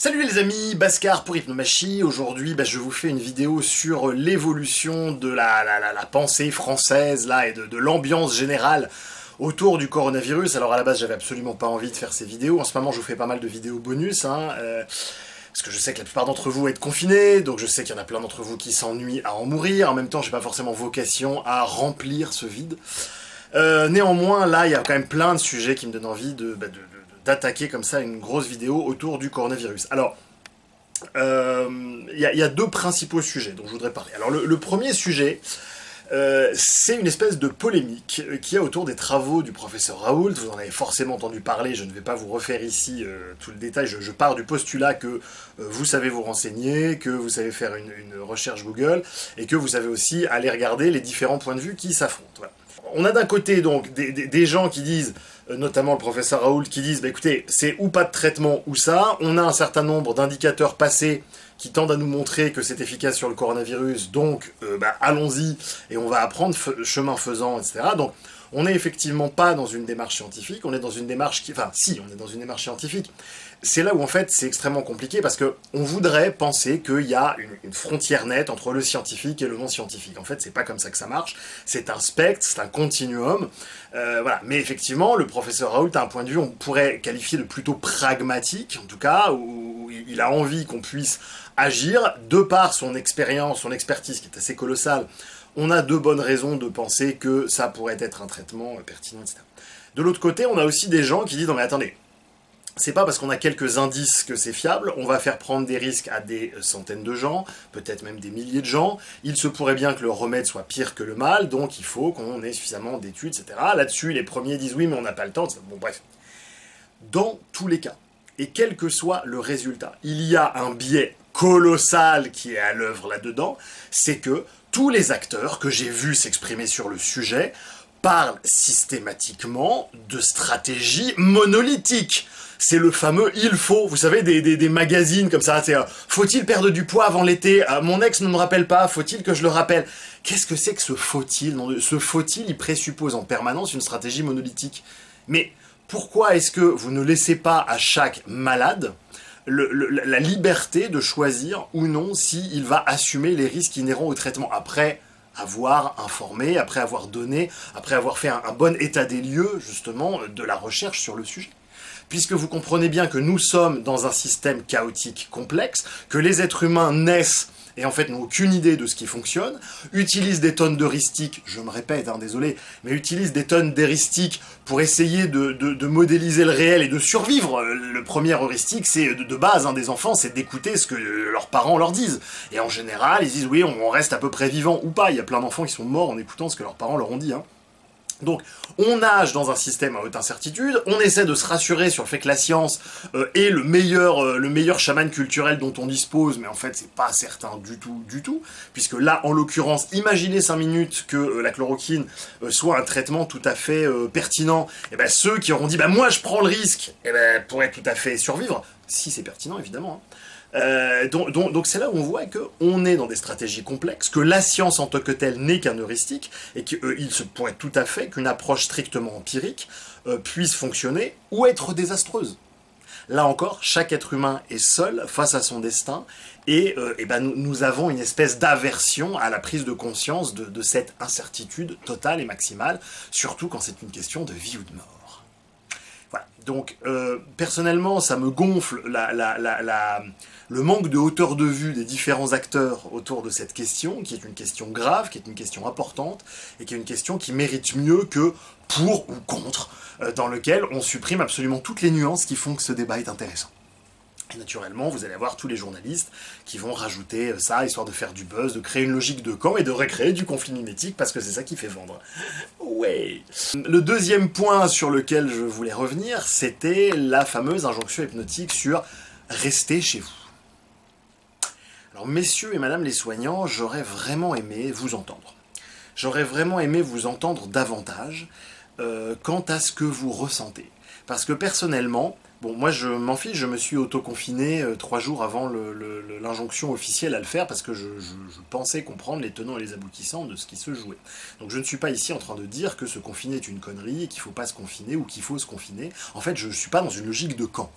Salut les amis, Bhaskar pour Hypnomachie. Aujourd'hui, je vous fais une vidéo sur l'évolution de la pensée française là, et de l'ambiance générale autour du coronavirus. Alors à la base, j'avais absolument pas envie de faire ces vidéos. En ce moment, je vous fais pas mal de vidéos bonus, parce que je sais que la plupart d'entre vous êtes confinés, donc je sais qu'il y en a plein d'entre vous qui s'ennuient à en mourir. En même temps, j'ai pas forcément vocation à remplir ce vide. Néanmoins, là, il y a quand même plein de sujets qui me donnent envie d'attaquer comme ça une grosse vidéo autour du coronavirus. Alors, il y a deux principaux sujets dont je voudrais parler. Alors, le premier sujet, c'est une espèce de polémique qu'il y a autour des travaux du professeur Raoult. Vous en avez forcément entendu parler, je ne vais pas vous refaire ici tout le détail. Je pars du postulat que vous savez vous renseigner, que vous savez faire une recherche Google, et que vous savez aussi aller regarder les différents points de vue qui s'affrontent. Voilà. On a d'un côté donc des gens qui disent, notamment le professeur Raoult, qui disent écoutez, c'est ou pas de traitement ou ça, on a un certain nombre d'indicateurs passés qui tendent à nous montrer que c'est efficace sur le coronavirus, donc allons-y et on va apprendre chemin faisant, etc. Donc on n'est effectivement pas dans une démarche scientifique, on est dans une démarche qui... Enfin, si, on est dans une démarche scientifique. C'est là où, en fait, c'est extrêmement compliqué, parce que on voudrait penser qu'il y a une frontière nette entre le scientifique et le non-scientifique. En fait, c'est pas comme ça que ça marche. C'est un spectre, c'est un continuum. Voilà. Mais effectivement, le professeur Raoult a un point de vue, on pourrait qualifier de plutôt pragmatique, en tout cas, où il a envie qu'on puisse agir, de par son expérience, son expertise qui est assez colossale. On a de bonnes raisons de penser que ça pourrait être un traitement pertinent, etc. De l'autre côté, on a aussi des gens qui disent « Non mais attendez, c'est pas parce qu'on a quelques indices que c'est fiable, on va faire prendre des risques à des centaines de gens, peut-être même des milliers de gens, il se pourrait bien que le remède soit pire que le mal, donc il faut qu'on ait suffisamment d'études, etc. » Là-dessus, les premiers disent « Oui, mais on n'a pas le temps. » Bon, bref. Dans tous les cas, et quel que soit le résultat, il y a un biais colossal qui est à l'œuvre là-dedans, c'est que tous les acteurs que j'ai vus s'exprimer sur le sujet parlent systématiquement de stratégie monolithique. C'est le fameux « il faut », vous savez, des magazines comme ça, c'est « faut-il perdre du poids avant l'été ? Mon ex ne me rappelle pas, faut-il que je le rappelle ?» Qu'est-ce que c'est que ce « faut-il » ? Ce « faut-il », il présuppose en permanence une stratégie monolithique. Mais pourquoi est-ce que vous ne laissez pas à chaque malade la liberté de choisir ou non s'il va assumer les risques inhérents au traitement après avoir informé, après avoir donné, après avoir fait un bon état des lieux, justement, de la recherche sur le sujet. Puisque vous comprenez bien que nous sommes dans un système chaotique complexe, que les êtres humains naissent et en fait n'ont aucune idée de ce qui fonctionne, utilisent des tonnes d'heuristiques, je me répète, désolé, mais utilisent des tonnes d'heuristiques pour essayer de modéliser le réel et de survivre. Le premier heuristique, c'est de base, des enfants, c'est d'écouter ce que leurs parents leur disent. Et en général, ils disent oui, on reste à peu près vivant ou pas. Il y a plein d'enfants qui sont morts en écoutant ce que leurs parents leur ont dit. Donc, on nage dans un système à haute incertitude, on essaie de se rassurer sur le fait que la science est le meilleur chaman culturel dont on dispose, mais en fait, c'est pas certain du tout, puisque là, en l'occurrence, imaginez 5 minutes que la chloroquine soit un traitement tout à fait pertinent, et ceux qui auront dit « moi, je prends le risque », pourraient tout à fait survivre, si c'est pertinent, évidemment, donc c'est là où on voit qu'on est dans des stratégies complexes, que la science en tant que telle n'est qu'un heuristique, et qu'il se pourrait tout à fait qu'une approche strictement empirique puisse fonctionner ou être désastreuse. Là encore, chaque être humain est seul face à son destin, et nous avons une espèce d'aversion à la prise de conscience de cette incertitude totale et maximale, surtout quand c'est une question de vie ou de mort. Voilà. Donc, personnellement, ça me gonfle le manque de hauteur de vue des différents acteurs autour de cette question, qui est une question grave, qui est une question importante, et qui est une question qui mérite mieux que pour ou contre, dans lequel on supprime absolument toutes les nuances qui font que ce débat est intéressant. Et naturellement, vous allez avoir tous les journalistes qui vont rajouter ça, histoire de faire du buzz, de créer une logique de camp et de recréer du conflit mimétique, parce que c'est ça qui fait vendre. Ouais. Le deuxième point sur lequel je voulais revenir, c'était la fameuse injonction hypnotique sur « restez chez vous ». Alors, messieurs et madame les soignants, j'aurais vraiment aimé vous entendre. J'aurais vraiment aimé vous entendre davantage quant à ce que vous ressentez. Parce que personnellement, bon, moi je m'en fiche, je me suis auto-confiné 3 jours avant l'injonction officielle à le faire, parce que je pensais comprendre les tenants et les aboutissants de ce qui se jouait. Donc je ne suis pas ici en train de dire que se confiner est une connerie, et qu'il ne faut pas se confiner, ou qu'il faut se confiner. En fait, je ne suis pas dans une logique de camp.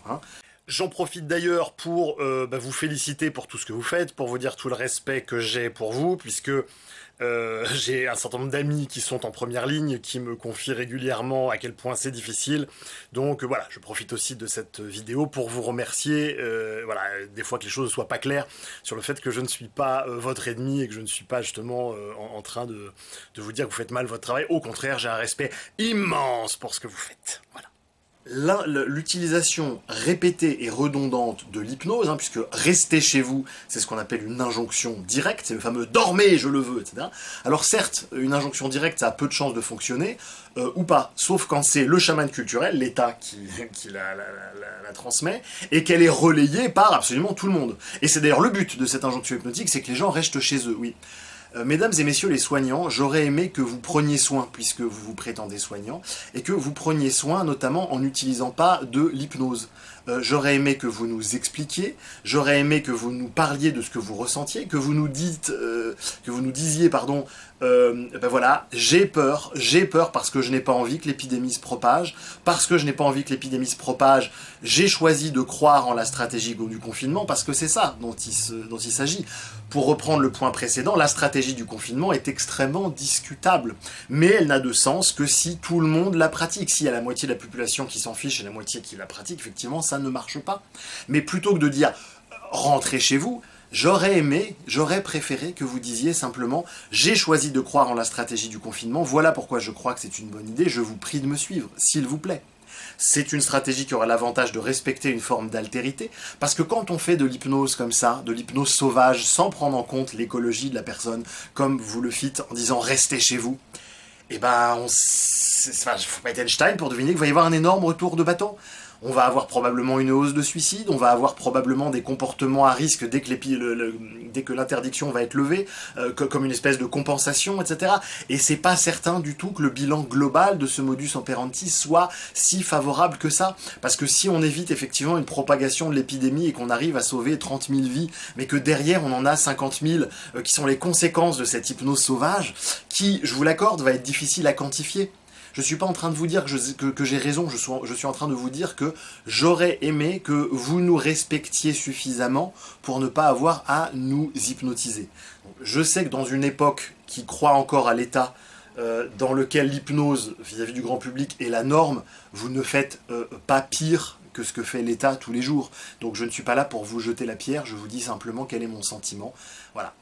J'en profite d'ailleurs pour vous féliciter pour tout ce que vous faites, pour vous dire tout le respect que j'ai pour vous, puisque j'ai un certain nombre d'amis qui sont en première ligne, qui me confient régulièrement à quel point c'est difficile. Donc voilà, je profite aussi de cette vidéo pour vous remercier, voilà, des fois que les choses ne soient pas claires, sur le fait que je ne suis pas votre ennemi et que je ne suis pas justement en train de vous dire que vous faites mal votre travail. Au contraire, j'ai un respect immense pour ce que vous faites. Voilà. L'utilisation répétée et redondante de l'hypnose, puisque rester chez vous, c'est ce qu'on appelle une injonction directe, c'est le fameux dormez, je le veux, etc. Alors certes, une injonction directe, ça a peu de chances de fonctionner, ou pas, sauf quand c'est le chaman culturel, l'État qui la transmet, et qu'elle est relayée par absolument tout le monde. Et c'est d'ailleurs le but de cette injonction hypnotique, c'est que les gens restent chez eux, oui. Mesdames et messieurs les soignants, j'aurais aimé que vous preniez soin, puisque vous vous prétendez soignants, et que vous preniez soin notamment en n'utilisant pas de l'hypnose. J'aurais aimé que vous nous expliquiez, j'aurais aimé que vous nous parliez de ce que vous ressentiez, que vous nous disiez, voilà, j'ai peur parce que je n'ai pas envie que l'épidémie se propage, parce que je n'ai pas envie que l'épidémie se propage, j'ai choisi de croire en la stratégie du confinement, parce que c'est ça dont il s'agit. Pour reprendre le point précédent, la stratégie du confinement est extrêmement discutable, mais elle n'a de sens que si tout le monde la pratique. S'il y a la moitié de la population qui s'en fiche et la moitié qui la pratique, effectivement, ça ne marche pas. Mais plutôt que de dire « rentrez chez vous », j'aurais préféré que vous disiez simplement « j'ai choisi de croire en la stratégie du confinement, voilà pourquoi je crois que c'est une bonne idée, je vous prie de me suivre, s'il vous plaît ». C'est une stratégie qui aura l'avantage de respecter une forme d'altérité, parce que quand on fait de l'hypnose comme ça, de l'hypnose sauvage, sans prendre en compte l'écologie de la personne, comme vous le fîtes en disant « restez chez vous », eh ben, faut pas être Einstein pour deviner qu'il va y avoir un énorme retour de bâton. On va avoir probablement une hausse de suicide, on va avoir probablement des comportements à risque dès que l'interdiction va être levée, comme une espèce de compensation, etc. Et c'est pas certain du tout que le bilan global de ce modus operandi soit si favorable que ça. Parce que si on évite effectivement une propagation de l'épidémie et qu'on arrive à sauver 30 000 vies, mais que derrière on en a 50 000 qui sont les conséquences de cette hypnose sauvage, qui, je vous l'accorde, va être difficile à quantifier. Je ne suis pas en train de vous dire que j'ai raison, je suis en train de vous dire que j'aurais aimé que vous nous respectiez suffisamment pour ne pas avoir à nous hypnotiser. Je sais que dans une époque qui croit encore à l'État, dans lequel l'hypnose vis-à-vis du grand public est la norme, vous ne faites pas pire que ce que fait l'État tous les jours. Donc je ne suis pas là pour vous jeter la pierre, je vous dis simplement quel est mon sentiment. Voilà,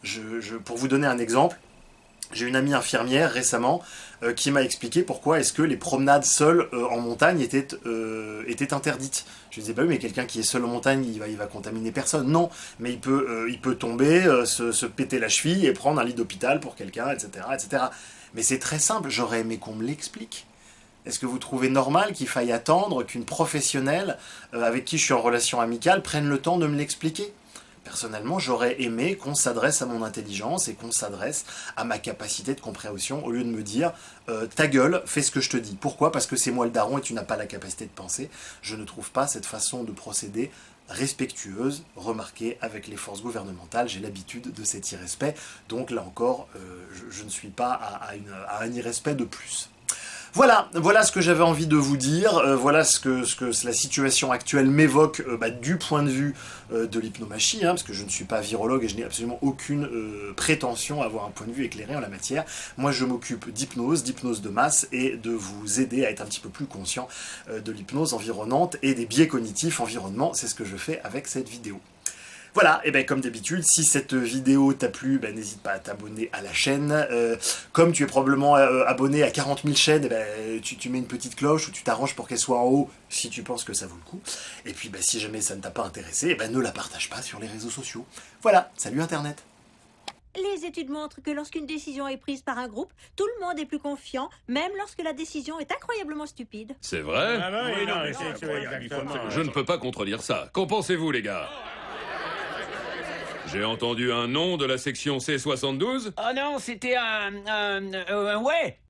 pour vous donner un exemple, j'ai une amie infirmière récemment qui m'a expliqué pourquoi est-ce que les promenades seules en montagne étaient interdites. Je lui disais, bah oui, mais quelqu'un qui est seul en montagne, il va contaminer personne. Non, mais il peut tomber, se péter la cheville et prendre un lit d'hôpital pour quelqu'un, etc., etc. Mais c'est très simple, j'aurais aimé qu'on me l'explique. Est-ce que vous trouvez normal qu'il faille attendre qu'une professionnelle avec qui je suis en relation amicale prenne le temps de me l'expliquer ? Personnellement, j'aurais aimé qu'on s'adresse à mon intelligence et qu'on s'adresse à ma capacité de compréhension au lieu de me dire ta gueule, fais ce que je te dis. Pourquoi ? Parce que c'est moi le daron et tu n'as pas la capacité de penser. Je ne trouve pas cette façon de procéder respectueuse, remarquée avec les forces gouvernementales. J'ai l'habitude de cet irrespect. Donc là encore, je ne suis pas à un irrespect de plus. Voilà ce que j'avais envie de vous dire, voilà ce que la situation actuelle m'évoque du point de vue de l'hypnomachie, parce que je ne suis pas virologue et je n'ai absolument aucune prétention à avoir un point de vue éclairé en la matière. Moi je m'occupe d'hypnose de masse et de vous aider à être un petit peu plus conscient de l'hypnose environnante et des biais cognitifs environnement, c'est ce que je fais avec cette vidéo. Voilà, et bien comme d'habitude, si cette vidéo t'a plu, n'hésite pas à t'abonner à la chaîne. Comme tu es probablement abonné à 40 000 chaînes, tu mets une petite cloche ou tu t'arranges pour qu'elle soit en haut si tu penses que ça vaut le coup. Et puis si jamais ça ne t'a pas intéressé, ne la partage pas sur les réseaux sociaux. Voilà, salut Internet. Les études montrent que lorsqu'une décision est prise par un groupe, tout le monde est plus confiant, même lorsque la décision est incroyablement stupide. C'est vrai ? Ah non, oui, non, c'est exactement. Je ne peux pas contredire ça. Qu'en pensez-vous, les gars ? J'ai entendu un nom de la section C72 ? Oh non, c'était un ouais.